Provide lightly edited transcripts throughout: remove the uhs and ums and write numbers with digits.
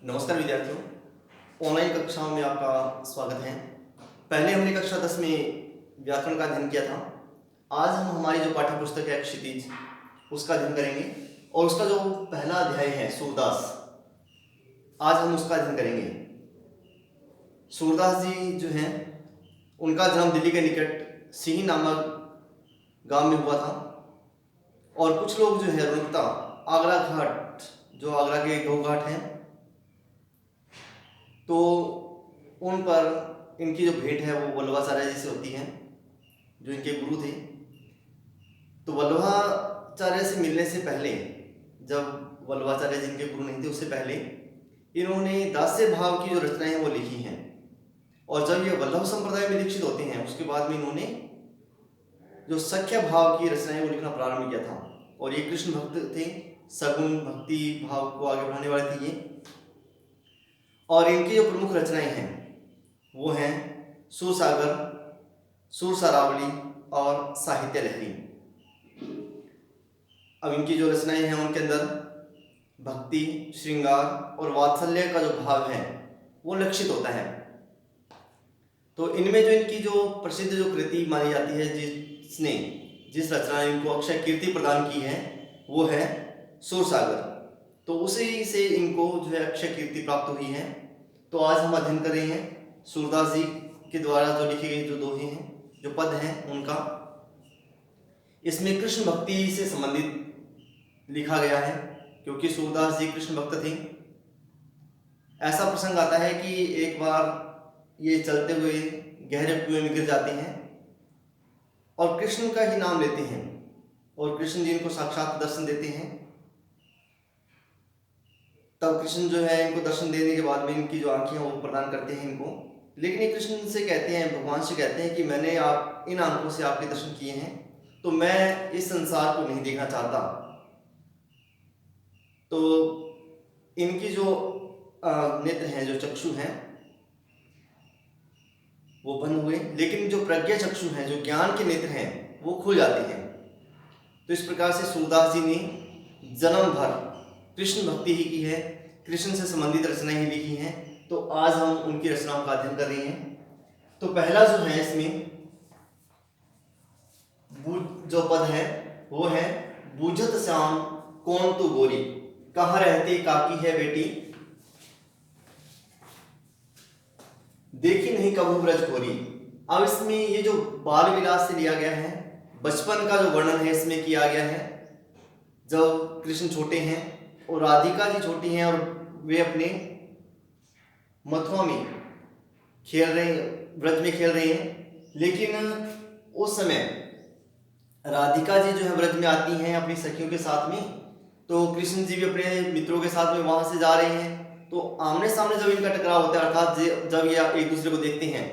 नमस्कार विद्यार्थियों, ऑनलाइन कक्षाओं में आपका स्वागत है। पहले हमने कक्षा 10 में व्याकरण का अध्ययन किया था। आज हम हमारी जो पाठ्य पुस्तक है क्षितिज, उसका अध्ययन करेंगे और उसका जो पहला अध्याय है सूरदास, आज हम उसका अध्ययन करेंगे। सूरदास जी जो हैं, उनका जन्म दिल्ली के निकट सिही नामक गांव में हुआ था और कुछ लोग जो है रुकता आगरा घाट, जो आगरा के गौ घाट हैं, तो उन पर इनकी जो भेंट है वो वल्लभाचार्य जी से होती है, जो इनके गुरु थे। तो वल्लभाचार्य से मिलने से पहले, जब वल्लभाचार्य जी इनके गुरु नहीं थे, उससे पहले इन्होंने दास्य भाव की जो रचनाएं हैं वो लिखी हैं। और जब ये वल्लभ संप्रदाय में दीक्षित होते हैं, उसके बाद में इन्होंने जो सख्य भाव की रचनाएं वो लिखना प्रारंभ किया था। और ये कृष्ण भक्त थे, सगुण भक्ति भाव को आगे बढ़ाने वाले थे ये। और इनकी जो प्रमुख रचनाएं हैं वो हैं सुरसागर, सुरसारावली और साहित्य लहरी। अब इनकी जो रचनाएं हैं उनके अंदर भक्ति, श्रृंगार और वात्सल्य का जो भाव है वो लक्षित होता है। तो इनमें जो इनकी जो प्रसिद्ध जो कृति मानी जाती है, जिस रचना ने इनको अक्षय कीर्ति प्रदान की है, वो है सुरसागर। तो उसी से इनको जो है अक्षय कीर्ति प्राप्त हुई है। तो आज हम अध्ययन कर रहे हैं सूरदास जी के द्वारा जो लिखी गई जो दोहे हैं, जो पद हैं उनका। इसमें कृष्ण भक्ति से संबंधित लिखा गया है, क्योंकि सूरदास जी कृष्ण भक्त थे। ऐसा प्रसंग आता है कि एक बार ये चलते हुए गहरे कुएं में गिर जाते हैं और कृष्ण का ही नाम लेते हैं, और कृष्ण जी इनको साक्षात दर्शन देते हैं। तब कृष्ण जो है इनको दर्शन देने के बाद में इनकी जो आंखें हैं वो प्रदान करते हैं इनको। लेकिन ये कृष्ण से कहते हैं, भगवान से कहते हैं कि मैंने आप इन आंखों से आपके दर्शन किए हैं, तो मैं इस संसार को नहीं देखना चाहता। तो इनकी जो नेत्र हैं, जो चक्षु हैं, वो बंद हुए, लेकिन जो प्रज्ञा चक्षु हैं, जो ज्ञान के नेत्र हैं, वो खुल जाते हैं। तो इस प्रकार से सूरदास जी ने जन्म भर कृष्ण भक्ति ही की है, कृष्ण से संबंधित रचनाएं ही लिखी हैं। तो आज हम उनकी रचनाओं का अध्ययन कर रहे हैं। तो पहला जो है इसमें जो पद है वो है बूझत श्याम कौन तू गोरी, कहाँ रहती काकी है बेटी, देखी नहीं कबू ब्रज गोरी। अब इसमें ये जो बाल विलास से लिया गया है, बचपन का जो वर्णन है इसमें किया गया है। जब कृष्ण छोटे हैं और राधिका जी छोटी हैं और वे अपने मथुरा में खेल रहे हैं, व्रज में खेल रहे हैं। लेकिन उस समय राधिका जी जो है व्रज में आती हैं अपनी सखियों के साथ में, तो कृष्ण जी भी अपने मित्रों के साथ में वहां से जा रहे हैं। तो आमने सामने जब इनका टकराव होता है, अर्थात जब ये एक दूसरे को देखते हैं,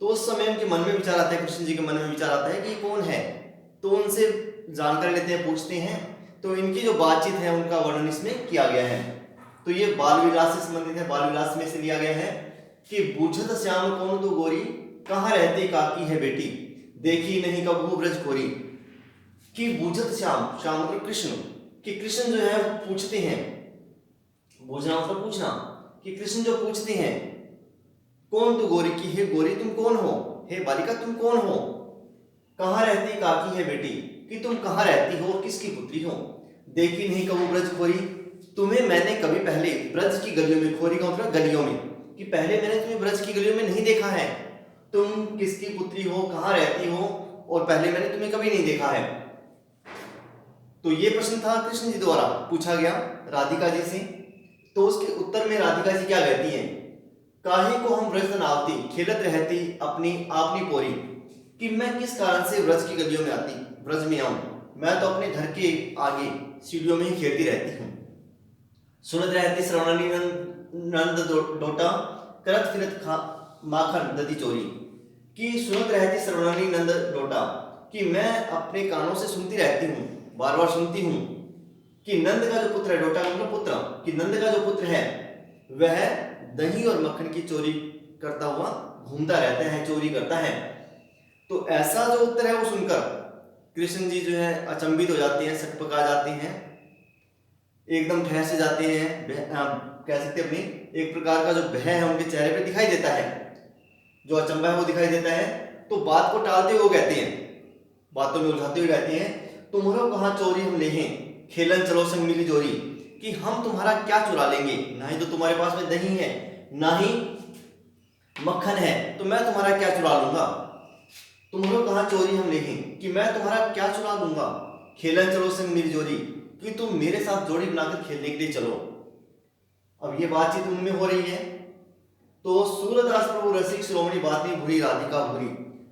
तो उस समय उनके मन में विचार आता है, कृष्ण जी के मन में विचार आता है कि कौन है। तो उनसे जानकारी लेते हैं, पूछते हैं। तो इनकी जो बातचीत है उनका वर्णन इसमें किया गया है। तो ये बाल विलास से संबंधित है। बाल विलास में से लिया गया है कि बूझत श्याम कौन तू गोरी, कहाँ रहती काकी है बेटी, देखी नहीं कबू ब्रज गोरी। कि बूझत श्याम, श्याम मतलब कृष्ण, कि कृष्ण जो है पूछते हैं, बूझना मतलब पूछना, कि कृष्ण जो पूछते हैं कौन तू गोरी, की हे गोरी तुम कौन हो, हे बालिका तुम कौन हो, कहाँ रहती काकी है बेटी, कि तुम कहाँ रहती हो, किसकी पुत्री हो, देखी नहीं कबू ब्रज खोरी, तुम्हें मैंने कभी पहले ब्रज की गलियों में, खोरी का मतलब गलियों में, कि पहले मैंने तुम्हें ब्रज की गलियों में नहीं देखा है, तुम किसकी पुत्री हो, कहाँ रहती हो, और पहले मैंने तुम्हें कभी नहीं देखा है। तो ये प्रश्न था कृष्ण जी द्वारा पूछा गया राधिका जी से। तो उसके उत्तर में राधिका जी क्या कहती हैं, काहे को हम ब्रज नावती, खेलत रहती अपनी आपनी पोरी, कि मैं किस कारण से ब्रज की गलियों में आती, ब्रज में आऊं, मैं तो अपने घर के आगे सीढ़ियों में ही खेलती रहती हूँ। सुनत रहती श्रवणानी नंद डोटा, करत फिरत माखन नदी चोरी, कि सुनत रहती श्रवणानी नंद डोटा, कि मैं अपने कानों से सुनती रहती हूँ, बार बार सुनती हूँ कि नंद का जो पुत्र है, डोटा मतलब पुत्र, कि नंद का जो पुत्र है वह दही और मक्खन की चोरी करता हुआ घूमता रहता है, चोरी करता है। तो ऐसा जो उत्तर है वो सुनकर कृष्ण जी जो है अचंभित हो जाते हैं, सकपका जाते हैं। एकदम ठहर से जाते हैं, कह सकते हैं अपनी एक प्रकार का जो भय है उनके चेहरे पे दिखाई देता है, जो अचंभा है वो दिखाई देता है। तो बात को टालते हुए वो कहते हैं, बातों में उलझाते हुए कहते हैं, तुम्हारो कहाँ चोरी हम लेहें, खेलन चलो संग मिली जोरी, कि हम तुम्हारा क्या चुरा लेंगे, ना ही तो तुम्हारे पास में दही है ना ही मक्खन है, तो मैं तुम्हारा क्या चुरा लूंगा। तुम्हारो कहाँ चोरी हम लेहें, कि मैं तुम्हारा क्या चुरा लूंगा, खेलन चलो संग मिली जोरी, कि तुम मेरे साथ जोड़ी बनाकर खेलने के लिए चलो। अब ये बातचीत उनमें हो रही है। तो सूरदास प्रभु रसिक शिरोमणि बात नहीं भूरी राधिका भूरी।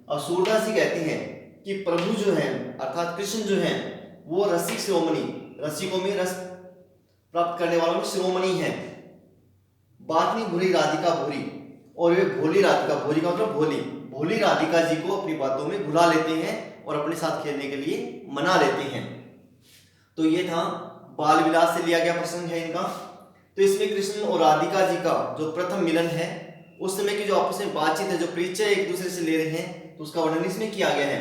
अब सूरदास जी कहते हैं कि प्रभु जो है अर्थात कृष्ण जो है वो रसिक शिरोमणि, रसिकों में रस प्राप्त करने वालों में शिरोमणि है। बात नहीं भूरी राधिका भूरी, और वे भोली राधिका, भोली का मतलब भोली, भोली राधिका जी को अपनी बातों में भुला लेते हैं और अपने साथ खेलने के लिए मना लेते हैं। तो ये था बाल विलास से लिया गया प्रसंग है इनका। तो इसमें कृष्ण और राधिका जी का जो प्रथम मिलन है, उस समय की जो आपस में बातचीत है, जो परिचय एक दूसरे से ले रहे हैं, तो उसका वर्णन इसमें किया गया है।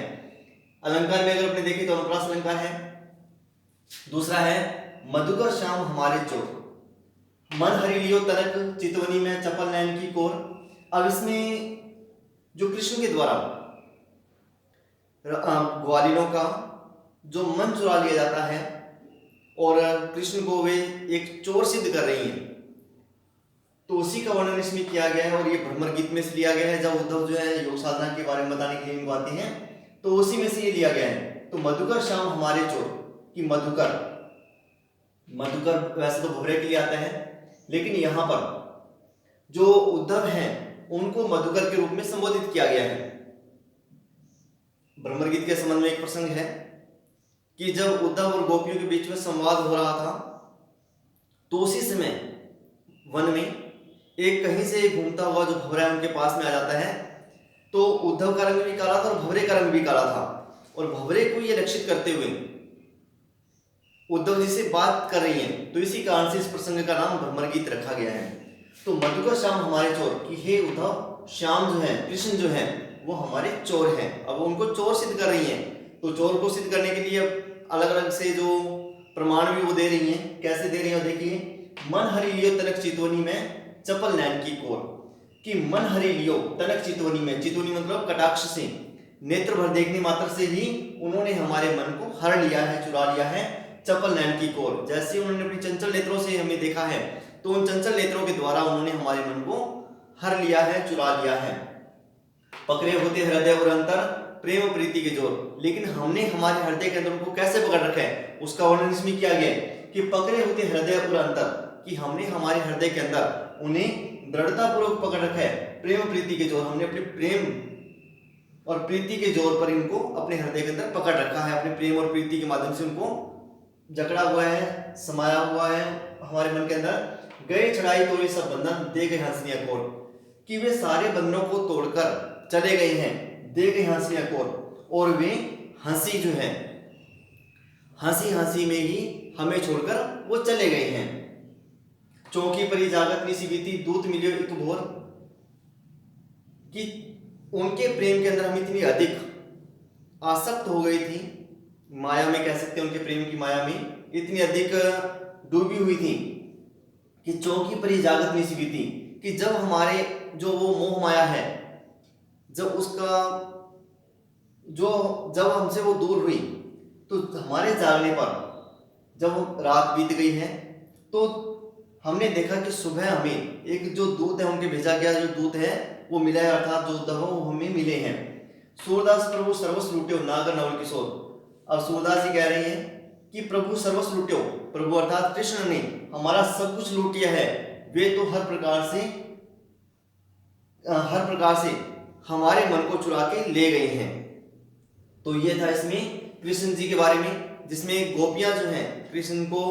अलंकार में अगर अपने देखें तो अनुप्रास अलंकार है। दूसरा है मधुकर श्याम हमारे चोर, मन हरि लियो तनक चितवनी में चपल नैन की कोर। अब इसमें जो कृष्ण के द्वारा ग्वालिनों का जो मन चुरा लिया जाता है और कृष्ण को वे एक चोर सिद्ध कर रही हैं, तो उसी का वर्णन इसमें किया गया है। और ये भ्रमर गीत में से लिया गया है, जब उद्धव जो है योग साधना के बारे में बताने के लिए इनको आते हैं, तो उसी में से ये लिया गया है। तो मधुकर श्याम हमारे चोर, कि मधुकर, मधुकर वैसे तो भवरे के लिए आता है, लेकिन यहाँ पर जो उद्धव हैं उनको मधुकर के रूप में संबोधित किया गया है। भ्रमर गीत के संबंध में एक प्रसंग है कि जब उद्धव और गोपियों के बीच में संवाद हो रहा था, तो उसी समय वन में एक कहीं से घूमता हुआ जो भंवरा उनके पास में आ जाता है। तो उद्धव का रंग भी काला था और भंवरे का रंग भी काला था, और भंवरे को ये लक्षित करते हुए उद्धव जी से बात कर रही हैं। तो इसी कारण से इस प्रसंग का नाम भ्रमर गीत रखा गया है। तो मधुकर श्याम हमारे चोर, कि हे उद्धव, श्याम जो है, कृष्ण जो है वो हमारे चोर हैं। अब उनको चोर सिद्ध कर रही हैं, तो चोर को सिद्ध करने के लिए अलग अलग से जो प्रमाण भी वो दे रही हैं। कैसे दे रही हैं देखिए, मन हरि लियो तनक चितवनी में चपल नैन की कोर, कि मन हरि लियो तनक चितवनी में, चितवनी मतलब कटाक्ष से, नेत्र भर देखने मात्र से ही उन्होंने हमारे मन को हर लिया है, चुरा लिया है, चपल नैन की कोर। जैसे उन्होंने अपनी चंचल नेत्रों से हमें देखा है, तो उन चंचल नेत्रों के द्वारा उन्होंने हमारे मन को हर लिया है, चुरा लिया है। पकड़े होते हृदय और अंतर प्रेम प्रीति के जोर, लेकिन हमने हमारे हृदय के अंदर उनको कैसे पकड़ रखा है, उसका वर्णन इसमें किया गया है कि पकड़े होते हृदय और अंतर, कि हमने हमारे हृदय के अंदर उन्हें दृढ़ता पूर्वक पकड़ रखा है। प्रेम प्रीति के जोर, हमने अपने प्रेम और प्रीति के जोर पर इनको अपने हृदय के अंदर पकड़ रखा है। अपने प्रेम और प्रीति के माध्यम से उनको जकड़ा हुआ है, समाया हुआ है हमारे मन के अंदर। गए चढ़ाई तोड़ी सब बंधन, दे गए हंसनिया कोर, कि वे सारे बंधनों को तोड़कर चले गए हैं, दे गए हंसनिया कोर, और वे हंसी जो है, हंसी हंसी में ही हमें छोड़कर वो चले गए हैं। चौकी परी जागत निसी बीती, दूत मिलियो एक भोर, कि उनके प्रेम के अंदर हम इतनी अधिक आसक्त हो गई थी, माया में कह सकते हैं, उनके प्रेम की माया में इतनी अधिक डूबी हुई थी कि चौकी परी जागत निसी बीती, कि जब हमारे जो वो मोह माया है, जब उसका जो जब हमसे वो दूर हुई, तो हमारे जागने पर जब रात बीत गई है, तो हमने देखा कि सुबह हमें एक जो दूत है, उनके भेजा गया जो दूत है वो मिला है, अर्थात जो उद्धव वो हमें मिले हैं। सूरदास प्रभु सर्वस्व लूट्यो नागर नवल किशोर। अब सूरदास जी कह रहे हैं कि प्रभु सर्वस्व लूट्यो, प्रभु अर्थात कृष्ण ने हमारा सब कुछ लूट लिया है, वे तो हर प्रकार से हमारे मन को चुरा के ले गए हैं। तो ये था इसमें कृष्ण जी के बारे में, जिसमें गोपियां जो हैं कृष्ण को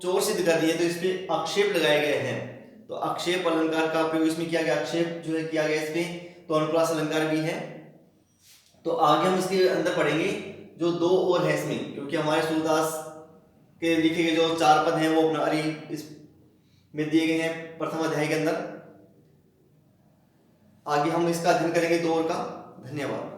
चोर सिद्ध कर दिए, तो इस पे आक्षेप लगाए गए हैं। तो आक्षेप अलंकार का प्रयोग इसमें किया गया, आक्षेप जो है किया गया इस पे, तो अनुप्रास अलंकार भी है। तो आगे हम इसके अंदर पढ़ेंगे जो दो और है इसमें, क्योंकि हमारे सूरदास के लिखे गए जो 4 पद हैं वो अपना अरि इस में दिए गए हैं प्रथम अध्याय के अंदर। आगे हम इसका अध्ययन करेंगे 2 और का। धन्यवाद।